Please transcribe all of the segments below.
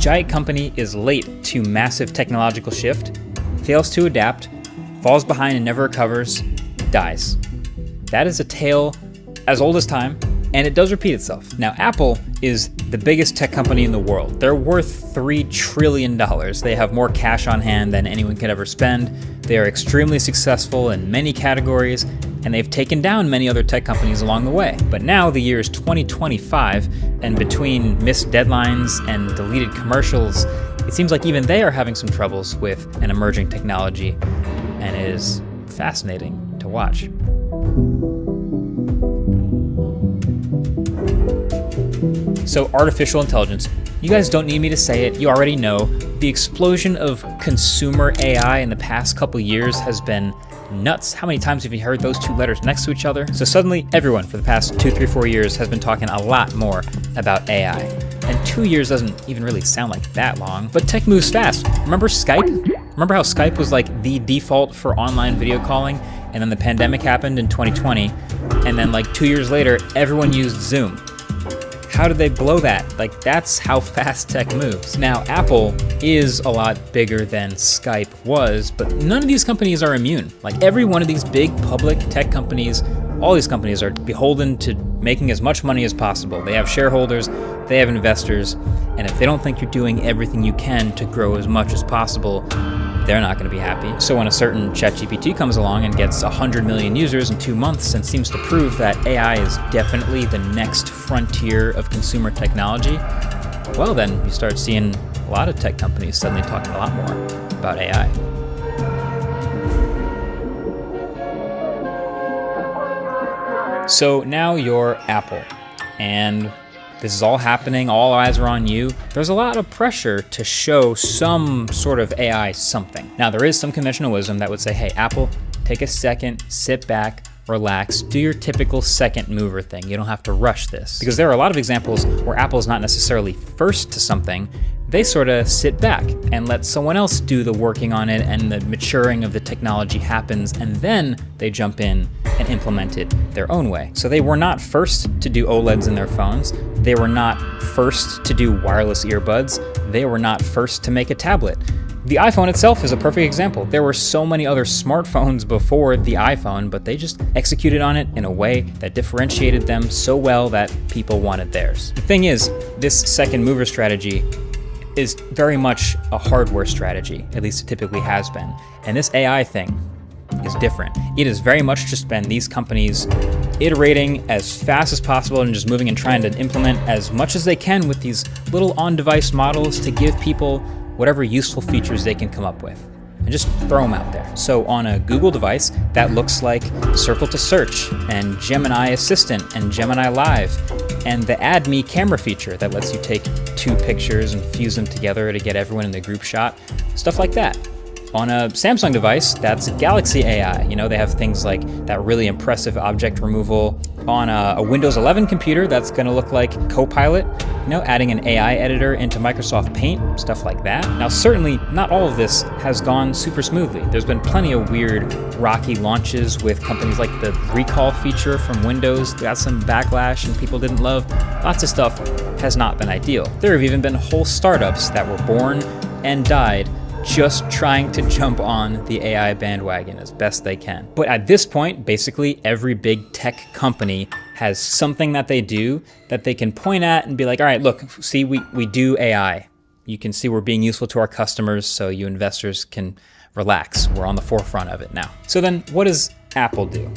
giant company is late to massive technological shift, fails to adapt, falls behind and never recovers, dies. That is a tale as old as time, and it does repeat itself. Now, Apple is the biggest tech company in the world. They're worth $3 trillion. They have more cash on hand than anyone could ever spend. They are extremely successful in many categories, and they've taken down many other tech companies along the way. But now the year is 2025, and between missed deadlines and deleted commercials, it seems like even they are having some troubles with an emerging technology, and it is fascinating to watch. So artificial intelligence, you guys don't need me to say it, you already know. The explosion of consumer AI in the past couple years has been nuts. How many times have you heard those two letters next to each other? So suddenly everyone for the past 2, 3, 4 years has been talking a lot more about AI. And 2 years doesn't even really sound like that long, but tech moves fast. Remember Skype? Remember how Skype was like the default for online video calling? And then the pandemic happened in 2020. And then like 2 years later, everyone used Zoom. How did they blow that? Like, that's how fast tech moves. Now, Apple is a lot bigger than Skype was, but none of these companies are immune. Like, every one of these big public tech companies, all these companies are beholden to making as much money as possible. They have shareholders, they have investors, and if they don't think you're doing everything you can to grow as much as possible, they're not going to be happy. So when a certain ChatGPT comes along and gets 100 million users in 2 months and seems to prove that AI is definitely the next frontier of consumer technology, well, then you start seeing a lot of tech companies suddenly talking a lot more about AI. So now you're Apple, and this is all happening, all eyes are on you. There's a lot of pressure to show some sort of AI something. Now, there is some conventional wisdom that would say, hey, Apple, take a second, sit back, relax, do your typical second mover thing. You don't have to rush this. Because there are a lot of examples where Apple's not necessarily first to something. They sort of sit back and let someone else do the working on it, and the maturing of the technology happens, and then they jump in and implement it their own way. So they were not first to do OLEDs in their phones. They were not first to do wireless earbuds. They were not first to make a tablet. The iPhone itself is a perfect example. There were so many other smartphones before the iPhone, but they just executed on it in a way that differentiated them so well that people wanted theirs. The thing is, this second mover strategy is very much a hardware strategy, at least it typically has been. And this AI thing is different. It has very much just been these companies iterating as fast as possible and just moving and trying to implement as much as they can with these little on-device models to give people whatever useful features they can come up with, and just throw them out there. So on a Google device, that looks like Circle to Search and Gemini Assistant and Gemini Live and the Add Me camera feature that lets you take 2 pictures and fuse them together to get everyone in the group shot, stuff like that. On a Samsung device, that's Galaxy AI. You know, they have things like that really impressive object removal. On a Windows 11 computer, that's gonna look like Copilot, you know, adding an AI editor into Microsoft Paint, stuff like that. Now, certainly not all of this has gone super smoothly. There's been plenty of weird, rocky launches with companies like the recall feature from Windows, got some backlash and people didn't love. Lots of stuff has not been ideal. There have even been whole startups that were born and died just trying to jump on the AI bandwagon as best they can. But at this point, basically every big tech company has something that they do that they can point at and be like, all right, look, see, we do AI. You can see we're being useful to our customers, so you investors can relax. We're on the forefront of it now. So then what does Apple do?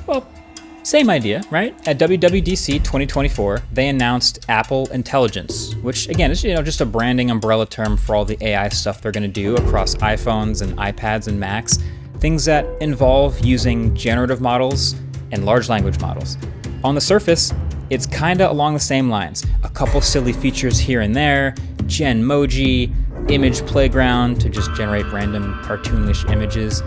Well, same idea, right? At WWDC 2024, they announced Apple Intelligence, which again is just a branding umbrella term for all the AI stuff they're going to do across iPhones and iPads and Macs, things that involve using generative models and large language models. On the surface, it's kind of along the same lines. A couple silly features here and there, Genmoji, image playground to just generate random cartoonish images.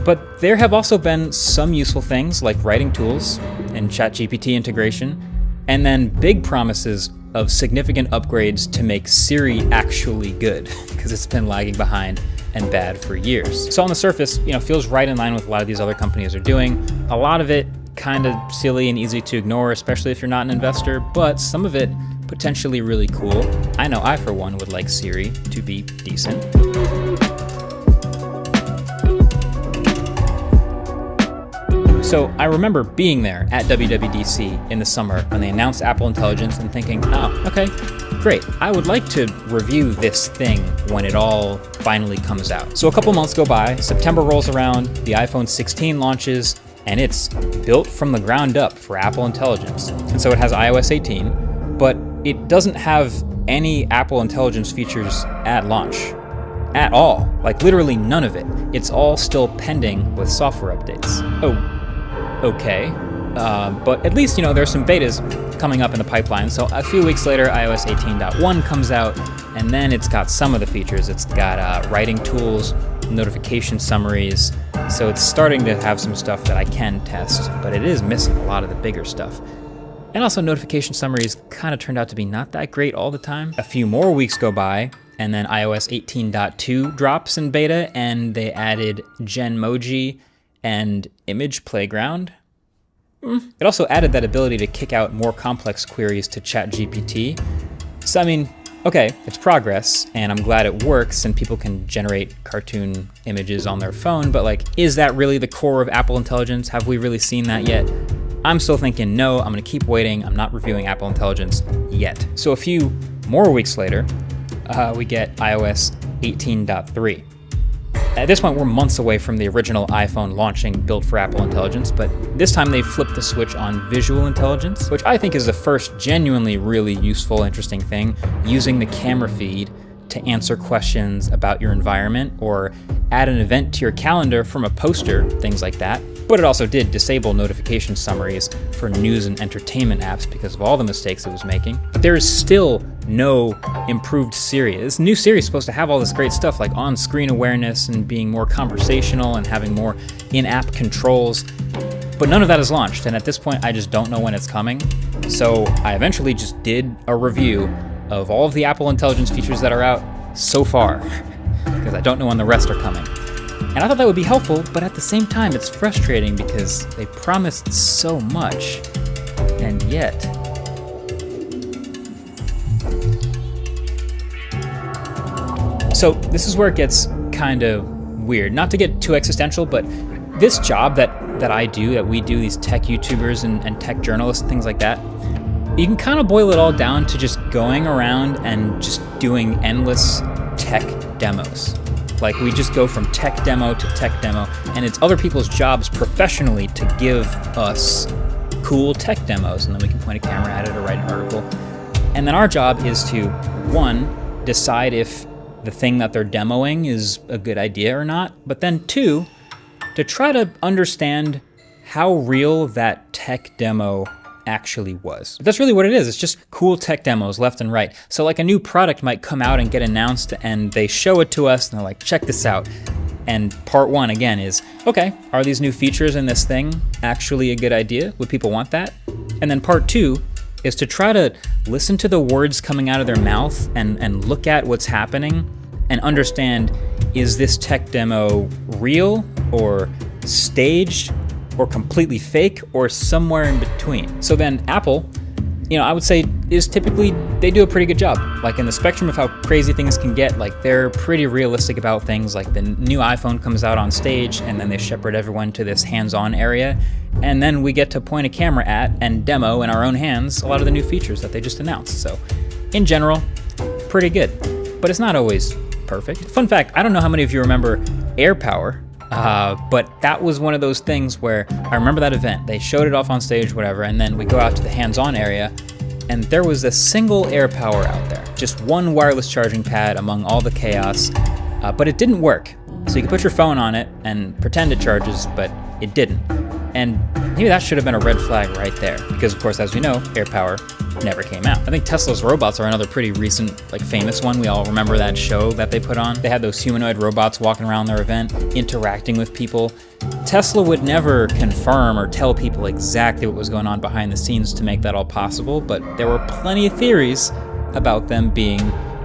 But there have also been some useful things like writing tools and ChatGPT integration, and then big promises of significant upgrades to make Siri actually good, because it's been lagging behind and bad for years. So on the surface, feels right in line with a lot of these other companies are doing. A lot of it kind of silly and easy to ignore, especially if you're not an investor, but some of it potentially really cool. I know I, for one, would like Siri to be decent. So I remember being there at WWDC in the summer when they announced Apple Intelligence and thinking, oh, okay, great. I would like to review this thing when it all finally comes out. So a couple months go by, September rolls around, the iPhone 16 launches, and it's built from the ground up for Apple Intelligence. And so it has iOS 18, but it doesn't have any Apple Intelligence features at launch. At all. Like literally none of it. It's all still pending with software updates. Oh, okay. But at least, there's some betas coming up in the pipeline. So a few weeks later, iOS 18.1 comes out, and then it's got some of the features. It's got writing tools, notification summaries. So it's starting to have some stuff that I can test, but it is missing a lot of the bigger stuff. And also notification summaries kind of turned out to be not that great all the time. A few more weeks go by, and then iOS 18.2 drops in beta, and they added Genmoji and Image Playground. It also added that ability to kick out more complex queries to ChatGPT. So, I mean, okay, it's progress, and I'm glad it works, and people can generate cartoon images on their phone, but like, is that really the core of Apple Intelligence? Have we really seen that yet? I'm still thinking, no, I'm gonna keep waiting. I'm not reviewing Apple Intelligence yet. So a few more weeks later, we get iOS 18.3. At this point, we're months away from the original iPhone launching built for Apple Intelligence, but this time they flipped the switch on visual intelligence, which I think is the first genuinely really useful, interesting thing, using the camera feed to answer questions about your environment or add an event to your calendar from a poster, things like that. But it also did disable notification summaries for news and entertainment apps because of all the mistakes it was making. But there is still no improved Siri. This new Siri is supposed to have all this great stuff like on-screen awareness and being more conversational and having more in-app controls. But none of that is launched, and at this point I just don't know when it's coming. So I eventually just did a review of all of the Apple Intelligence features that are out so far, because I don't know when the rest are coming. And I thought that would be helpful, but at the same time, it's frustrating because they promised so much, and yet. So this is where it gets kind of weird. Not to get too existential, but this job that I do, that we do, these tech YouTubers and tech journalists and things like that, you can kind of boil it all down to just going around and just doing endless tech demos. Like we just go from tech demo to tech demo, and it's other people's jobs professionally to give us cool tech demos, and then we can point a camera at it or write an article. And then our job is to, one, decide if the thing that they're demoing is a good idea or not, but then two, to try to understand how real that tech demo actually was. But that's really what it is. It's just cool tech demos left and right. So like a new product might come out and get announced and they show it to us and they're like, check this out. And part one again is, okay, are these new features in this thing actually a good idea? Would people want that? And then part two is to try to listen to the words coming out of their mouth and look at what's happening and understand, is this tech demo real or staged or completely fake or somewhere in between? So then Apple, I would say is typically, they do a pretty good job. Like in the spectrum of how crazy things can get, like they're pretty realistic about things. Like the new iPhone comes out on stage and then they shepherd everyone to this hands-on area. And then we get to point a camera at and demo in our own hands a lot of the new features that they just announced. So in general, pretty good, but it's not always perfect. Fun fact, I don't know how many of you remember AirPower, but that was one of those things where I remember that event. They showed it off on stage, whatever, and then we go out to the hands-on area, and there was a single AirPower out there, just one wireless charging pad among all the chaos, but it didn't work. So you could put your phone on it and pretend it charges, but it didn't. And maybe that should have been a red flag right there, because of course, as we know, AirPower never came out. I think Tesla's robots are another pretty recent, famous one. We all remember that show that they put on. They had those humanoid robots walking around their event, interacting with people. Tesla would never confirm or tell people exactly what was going on behind the scenes to make that all possible, but there were plenty of theories about them being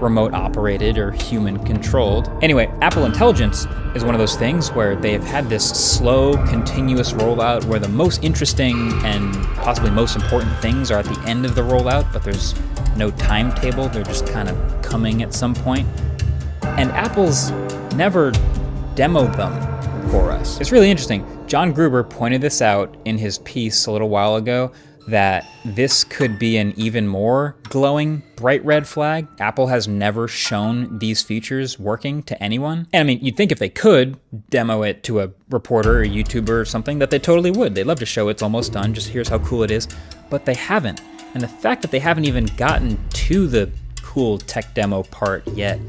remote operated or human controlled. Anyway, Apple Intelligence is one of those things where they've had this slow, continuous rollout where the most interesting and possibly most important things are at the end of the rollout, but there's no timetable. They're just kind of coming at some point. And Apple's never demoed them for us. It's really interesting. John Gruber pointed this out in his piece a little while ago, that this could be an even more glowing bright red flag. Apple has never shown these features working to anyone. And I mean, you'd think if they could demo it to a reporter or a YouTuber or something, that they totally would. They'd love to show it's almost done, just here's how cool it is. But they haven't. And the fact that they haven't even gotten to the cool tech demo part yet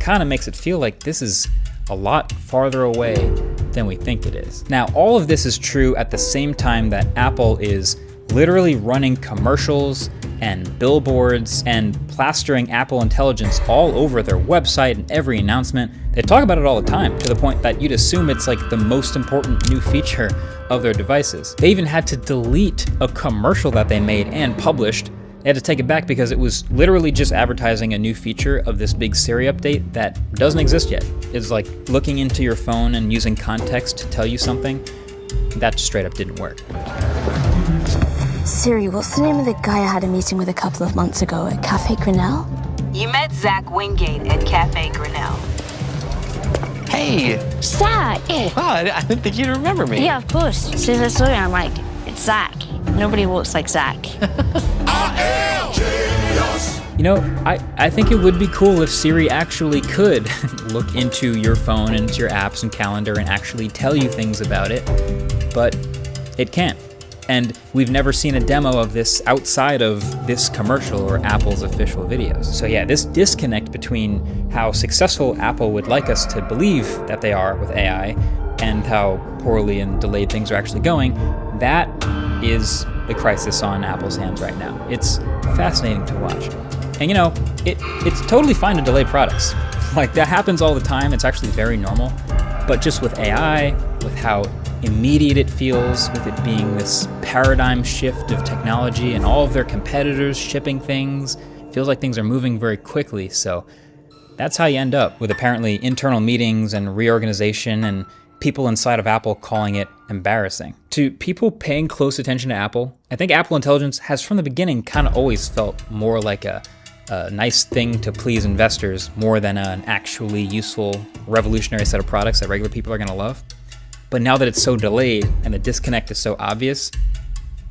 kind of makes it feel like this is a lot farther away than we think it is. Now, all of this is true at the same time that Apple is literally running commercials and billboards and plastering Apple Intelligence all over their website and every announcement. They talk about it all the time, to the point that you'd assume it's like the most important new feature of their devices. They even had to delete a commercial that they made and published. They had to take it back because it was literally just advertising a new feature of this big Siri update that doesn't exist yet. It's like looking into your phone and using context to tell you something. That just straight up didn't work. Siri, what's the name of the guy I had a meeting with a couple of months ago at Cafe Grinnell? You met Zach Wingate at Cafe Grinnell. Hey! Zach! Wow, I didn't think you'd remember me. Yeah, of course. As soon as I saw you, I'm like, it's Zach. Nobody walks like Zach. You know, I think it would be cool if Siri actually could look into your phone and into your apps and calendar and actually tell you things about it, but it can't. And we've never seen a demo of this outside of this commercial or Apple's official videos. So yeah, this disconnect between how successful Apple would like us to believe that they are with AI and how poorly and delayed things are actually going, that is the crisis on Apple's hands right now. It's fascinating to watch. And you know, it's totally fine to delay products. Like, that happens all the time. It's actually very normal. But just with AI, with how immediate it feels, with it being this paradigm shift of technology and all of their competitors shipping things, it feels like things are moving very quickly. So that's how you end up with apparently internal meetings and reorganization and people inside of Apple calling it embarrassing. To people paying close attention to Apple, I think Apple Intelligence has from the beginning kind of always felt more like a nice thing to please investors more than an actually useful, revolutionary set of products that regular people are going to love. But now that it's so delayed and the disconnect is so obvious,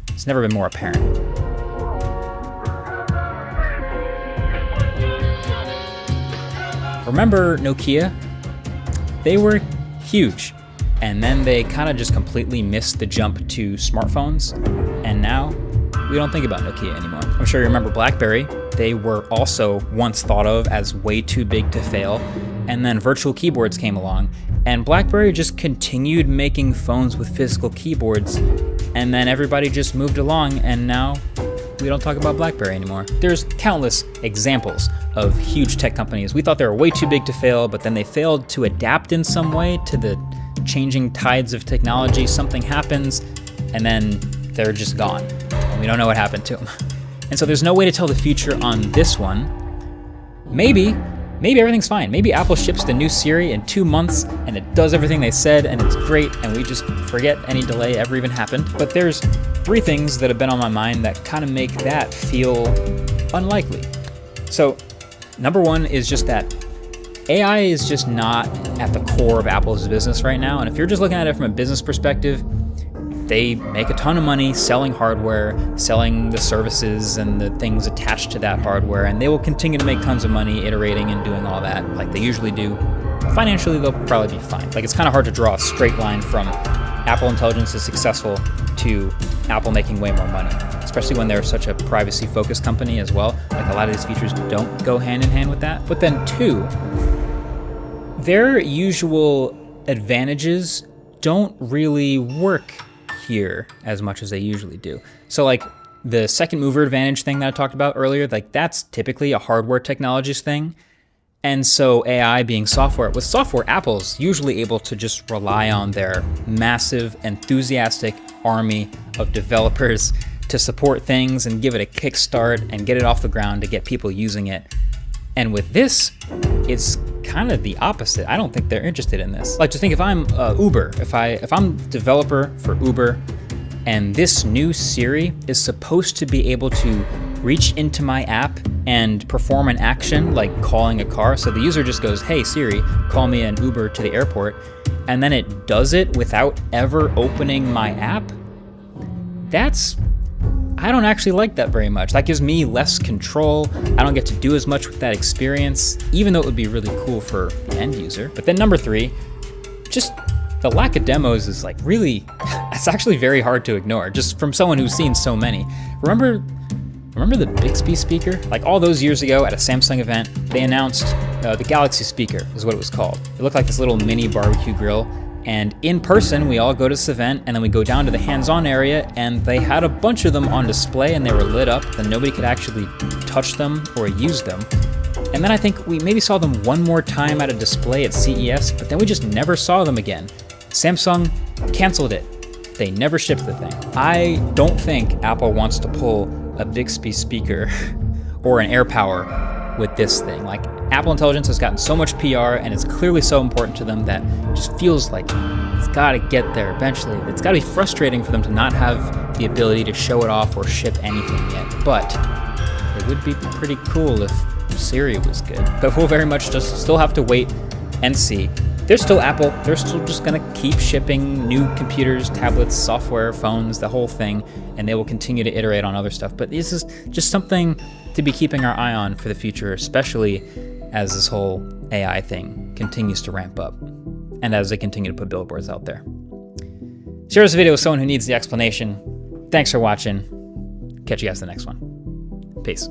it's never been more apparent. Remember Nokia? They were huge, and then they kind of just completely missed the jump to smartphones, and now we don't think about Nokia anymore. I'm sure you remember BlackBerry. They were also once thought of as way too big to fail, and then virtual keyboards came along, and BlackBerry just continued making phones with physical keyboards, and then everybody just moved along, and now we don't talk about BlackBerry anymore. There's countless examples of huge tech companies. We thought they were way too big to fail, but then they failed to adapt in some way to the changing tides of technology. Something happens, and then they're just gone. And we don't know what happened to them. And so there's no way to tell the future on this one. Maybe everything's fine. Maybe Apple ships the new Siri in 2 months and it does everything they said and it's great and we just forget any delay ever even happened. But there's 3 things that have been on my mind that kind of make that feel unlikely. So number 1 is just that AI is just not at the core of Apple's business right now. And if you're just looking at it from a business perspective, they make a ton of money selling hardware, selling the services and the things attached to that hardware, and they will continue to make tons of money iterating and doing all that like they usually do. Financially, they'll probably be fine. Like, it's kind of hard to draw a straight line from Apple Intelligence is successful to Apple making way more money, especially when they're such a privacy-focused company as well. Like, a lot of these features don't go hand in hand with that. But then 2, their usual advantages don't really work here as much as they usually do. So like the second mover advantage thing that I talked about earlier, like that's typically a hardware technologies thing. And so AI being software, with software, Apple's usually able to just rely on their massive, enthusiastic army of developers to support things and give it a kickstart and get it off the ground to get people using it. And with this, it's kind of the opposite. I don't think they're interested in this. Like, just think if I'm Uber, if I'm developer for Uber, and this new Siri is supposed to be able to reach into my app and perform an action like calling a car. So the user just goes, hey Siri, call me an Uber to the airport, and then it does it without ever opening my app. I don't actually like that very much. That gives me less control. I don't get to do as much with that experience, even though it would be really cool for the end user. But then number 3, just the lack of demos is like really, it's actually very hard to ignore, just from someone who's seen so many. Remember the Bixby speaker? Like all those years ago at a Samsung event, they announced the Galaxy speaker is what it was called. It looked like this little mini barbecue grill. And in person, we all go to this event, and then we go down to the hands-on area, and they had a bunch of them on display, and they were lit up, and nobody could actually touch them or use them. And then I think we maybe saw them one more time at a display at CES, but then we just never saw them again. Samsung canceled it. They never shipped the thing. I don't think Apple wants to pull a Bixby speaker or an AirPower with this thing. Like, Apple Intelligence has gotten so much PR, and it's clearly so important to them that it just feels like it's gotta get there eventually. It's gotta be frustrating for them to not have the ability to show it off or ship anything yet. But it would be pretty cool if Siri was good. But we'll very much just still have to wait and see. They're still Apple. They're still just gonna keep shipping new computers, tablets, software, phones, the whole thing, and they will continue to iterate on other stuff. But this is just something to be keeping our eye on for the future, especially as this whole AI thing continues to ramp up and as they continue to put billboards out there. Share this video with someone who needs the explanation. Thanks for watching. Catch you guys in the next one. Peace.